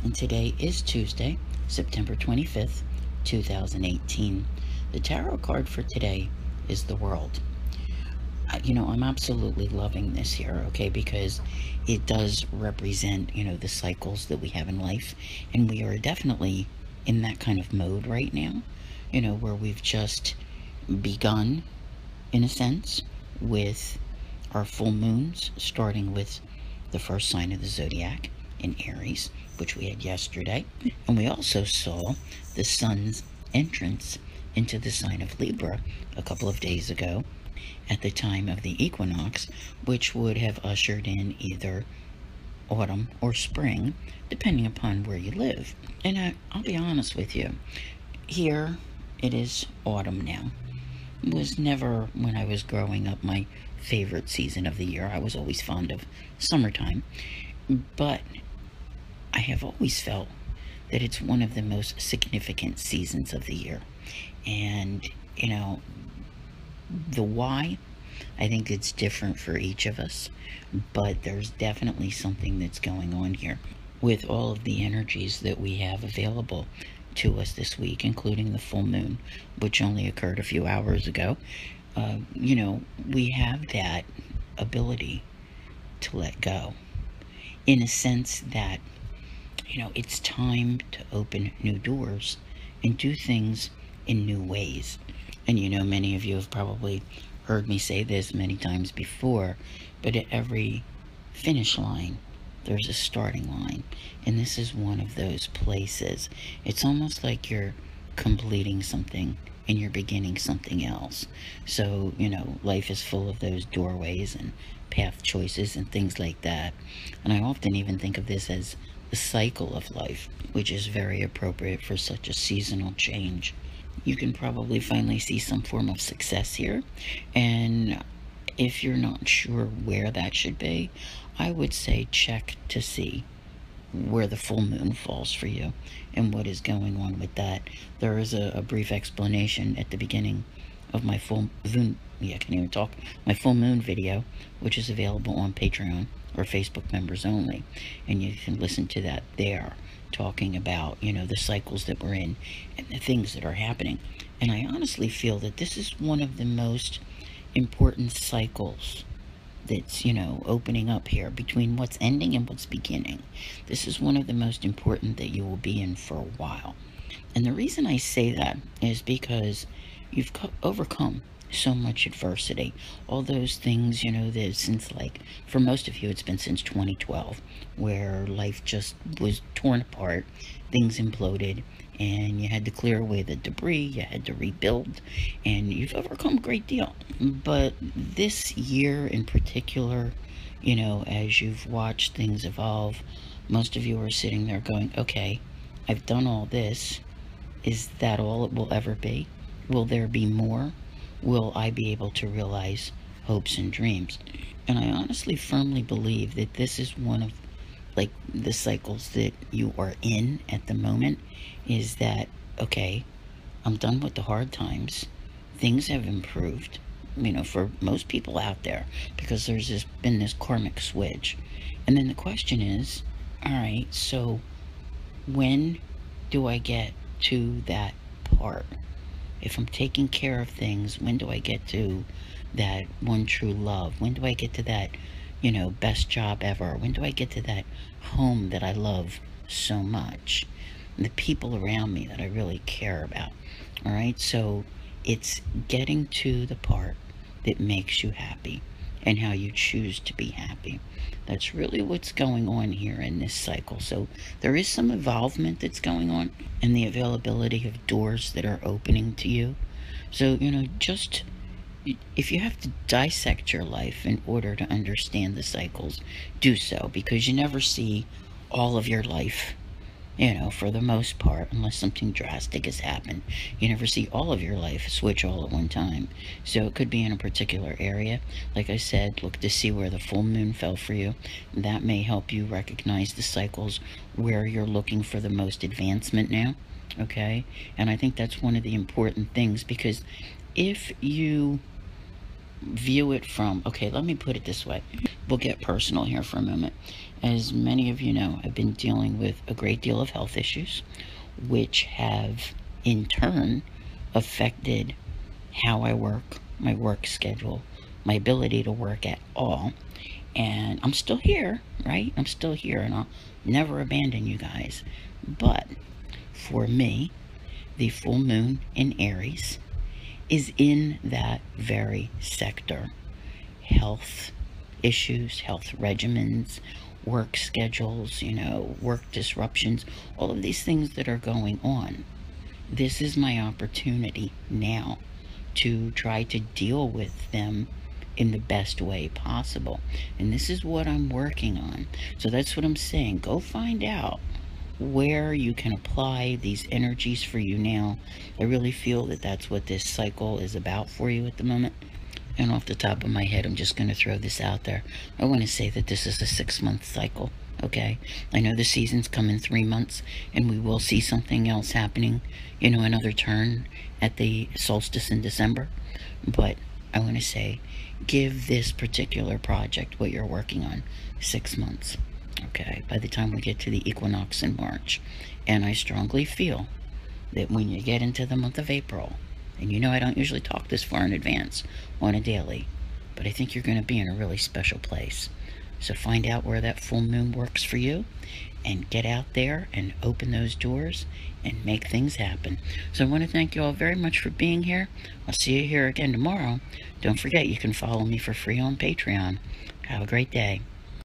and today is Tuesday, September 25th, 2018. The tarot card for today is the World. I'm absolutely loving this here, okay, because it does represent, the cycles that we have in life, and we are definitely in that kind of mode right now, where we've just begun, in a sense, with our full moons, starting with the first sign of the zodiac in Aries, which we had yesterday. And we also saw the sun's entrance into the sign of Libra a couple of days ago at the time of the equinox, which would have ushered in either autumn or spring, depending upon where you live. And I'll be honest with you, here it is autumn now. It was never, when I was growing up, my favorite season of the year. I was always fond of summertime, but I have always felt that it's one of the most significant seasons of the year. And, the why, I think it's different for each of us, but there's definitely something that's going on here with all of the energies that we have available to us this week, including the full moon, which only occurred a few hours ago. We have that ability to let go, in a sense that, it's time to open new doors and do things in new ways. And many of you have probably heard me say this many times before, but at every finish line, there's a starting line. And this is one of those places. It's almost like you're completing something and you're beginning something else. So, life is full of those doorways and path choices and things like that. And I often even think of this as the cycle of life, which is very appropriate for such a seasonal change. You can probably finally see some form of success here. And if you're not sure where that should be, I would say check to see where the full moon falls for you and what is going on with that. There is a brief explanation at the beginning of my full moon, I can't even talk, my full moon video, which is available on Patreon or Facebook members only, and you can listen to that there, talking about, the cycles that we're in and the things that are happening. And I honestly feel that this is one of the most important cycles that's, opening up here between what's ending and what's beginning. This is one of the most important that you will be in for a while. And the reason I say that is because you've overcome so much adversity. All those things, that since, like, for most of you, it's been since 2012, where life just was torn apart, things imploded, and you had to clear away the debris, you had to rebuild, and you've overcome a great deal. But this year in particular, as you've watched things evolve, most of you are sitting there going, okay, I've done all this. Is that all it will ever be? Will there be more? Will I be able to realize hopes and dreams? And I honestly firmly believe that this is one of, like, the cycles that you are in at the moment, is that, okay, I'm done with the hard times. Things have improved, for most people out there, because there's been this karmic switch. And then the question is, all right, so when do I get to that part? If I'm taking care of things, when do I get to that one true love? When do I get to that, best job ever? When do I get to that home that I love so much? And the people around me that I really care about. All right, so it's getting to the part that makes you happy and how you choose to be happy. That's really what's going on here in this cycle. So there is some involvement that's going on and the availability of doors that are opening to you. So, just, if you have to dissect your life in order to understand the cycles, do so, because you never see all of your life, for the most part, unless something drastic has happened. You never see all of your life switch all at one time. So it could be in a particular area. Like I said, look to see where the full moon fell for you. That may help you recognize the cycles where you're looking for the most advancement now. Okay? And I think that's one of the important things, because if you view it from, okay, let me put it this way. We'll get personal here for a moment. As many of you know, I've been dealing with a great deal of health issues, which have in turn affected how I work, my work schedule, my ability to work at all. And I'm still here, right? I'm still here, and I'll never abandon you guys. But for me, the full moon in Aries is in that very sector. Health issues, health regimens, work schedules, work disruptions, all of these things that are going on. This is my opportunity now to try to deal with them in the best way possible. And this is what I'm working on. So that's what I'm saying. Go find out where you can apply these energies for you now. I really feel that that's what this cycle is about for you at the moment. And off the top of my head, I'm just going to throw this out there. I want to say that this is a 6-month cycle, okay? I know the seasons come in 3 months, and we will see something else happening, another turn at the solstice in December. But I want to say, give this particular project, what you're working on, 6 months, okay? By the time we get to the equinox in March. And I strongly feel that when you get into the month of April, and I don't usually talk this far in advance on a daily, but I think you're going to be in a really special place. So find out where that full moon works for you, and get out there and open those doors and make things happen. So I want to thank you all very much for being here. I'll see you here again tomorrow. Don't forget, you can follow me for free on Patreon. Have a great day.